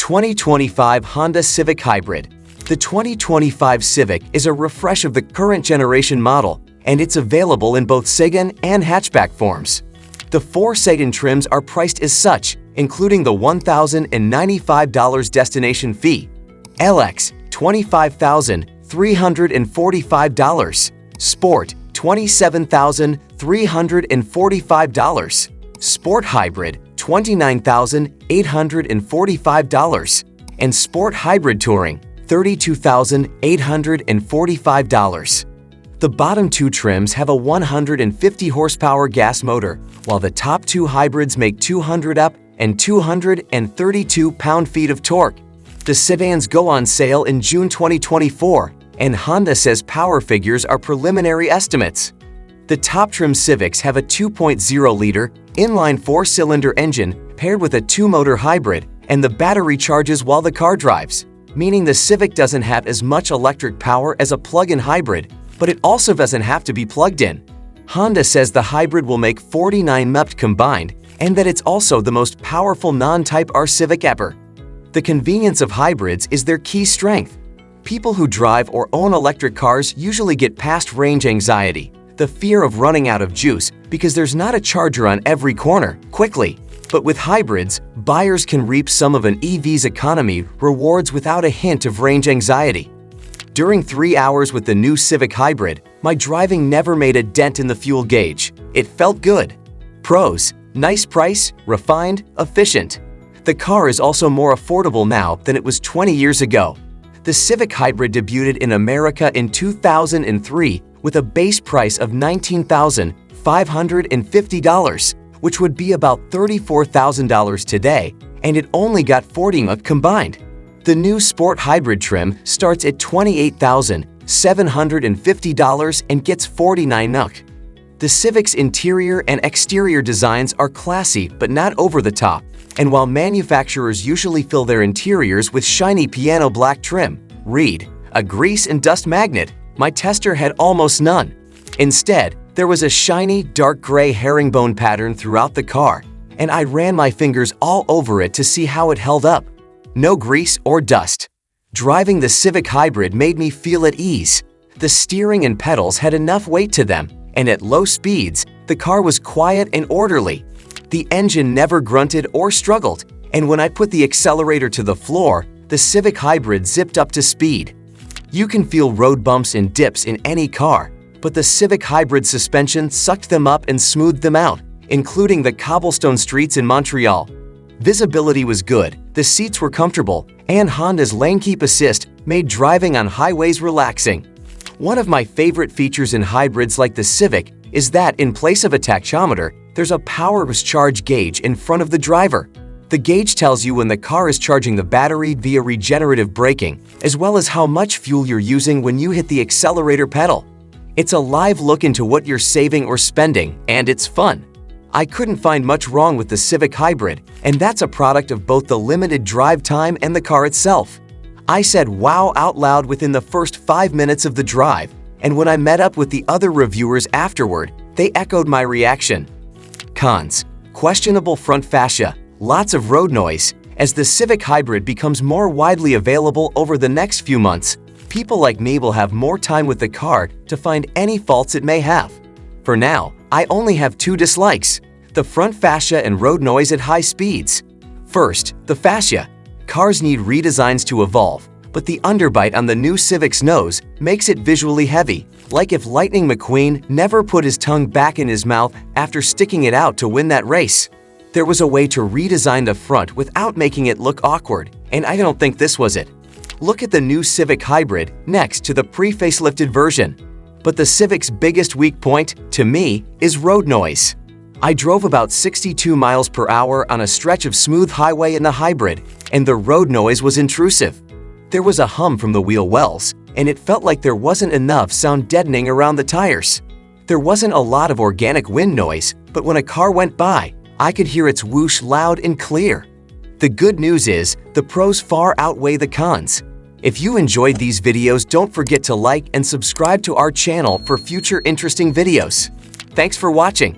2025 Honda Civic Hybrid. The 2025 Civic is a refresh of the current generation model, and it's available in both sedan and hatchback forms. The four sedan trims are priced as such, including the $1,095 destination fee, LX $25,345, Sport $27,345, Sport Hybrid $29,845, and Sport Hybrid Touring $32,845. The bottom two trims have a 150 horsepower gas motor, while the top two hybrids make 200 up and 232 pound-feet of torque. The sedans go on sale in June 2024, and Honda says power figures are preliminary estimates. The top trim Civics have a 2.0-liter inline four-cylinder engine paired with a two-motor hybrid, and the battery charges while the car drives, meaning the Civic doesn't have as much electric power as a plug-in hybrid, but it also doesn't have to be plugged in. Honda says the hybrid will make 49 mph combined, and that it's also the most powerful non-Type R Civic ever. The convenience of hybrids is their key strength. People who drive or own electric cars usually get past range anxiety, the fear of running out of juice because there's not a charger on every corner, quickly. But with hybrids, buyers can reap some of an EV's economy rewards without a hint of range anxiety. During 3 hours with the new Civic Hybrid, my driving never made a dent in the fuel gauge. It felt good. Pros: nice price, refined, efficient. The car is also more affordable now than it was 20 years ago. The Civic Hybrid debuted in America in 2003 with a base price of $19,550, which would be about $34,000 today, and it only got 40 mph combined. The new Sport Hybrid trim starts at $28,750 and gets 49 mph. The Civic's interior and exterior designs are classy but not over the top, and while manufacturers usually fill their interiors with shiny piano black trim, read, a grease and dust magnet, my tester had almost none. Instead, there was a shiny dark gray herringbone pattern throughout the car, and I ran my fingers all over it to see how it held up. No grease or dust. Driving the Civic Hybrid made me feel at ease. The steering and pedals had enough weight to them, and at low speeds, the car was quiet and orderly. The engine never grunted or struggled, and when I put the accelerator to the floor, the Civic Hybrid zipped up to speed. You can feel road bumps and dips in any car, but the Civic Hybrid suspension sucked them up and smoothed them out, including the cobblestone streets in Montreal. Visibility was good, the seats were comfortable, and Honda's Lane Keep Assist made driving on highways relaxing. One of my favorite features in hybrids like the Civic is that in place of a tachometer, there's a power charge gauge in front of the driver. The gauge tells you when the car is charging the battery via regenerative braking, as well as how much fuel you're using when you hit the accelerator pedal. It's a live look into what you're saving or spending, and it's fun. I couldn't find much wrong with the Civic Hybrid, and that's a product of both the limited drive time and the car itself. I said wow out loud within the first 5 minutes of the drive, and when I met up with the other reviewers afterward, they echoed my reaction. Cons: questionable front fascia, lots of road noise. As the Civic Hybrid becomes more widely available over the next few months, people like me will have more time with the car to find any faults it may have. For now, I only have two dislikes: the front fascia and road noise at high speeds. First, the fascia. Cars need redesigns to evolve, but the underbite on the new Civic's nose makes it visually heavy, like if Lightning McQueen never put his tongue back in his mouth after sticking it out to win that race. There was a way to redesign the front without making it look awkward, and I don't think this was it. Look at the new Civic Hybrid next to the pre-facelifted version. But the Civic's biggest weak point, to me, is road noise. I drove about 62 miles per hour on a stretch of smooth highway in the hybrid, and the road noise was intrusive. There was a hum from the wheel wells, and it felt like there wasn't enough sound deadening around the tires. There wasn't a lot of organic wind noise, but when a car went by, I could hear its whoosh loud and clear. The good news is, the pros far outweigh the cons. If you enjoyed these videos, don't forget to like and subscribe to our channel for future interesting videos. Thanks for watching.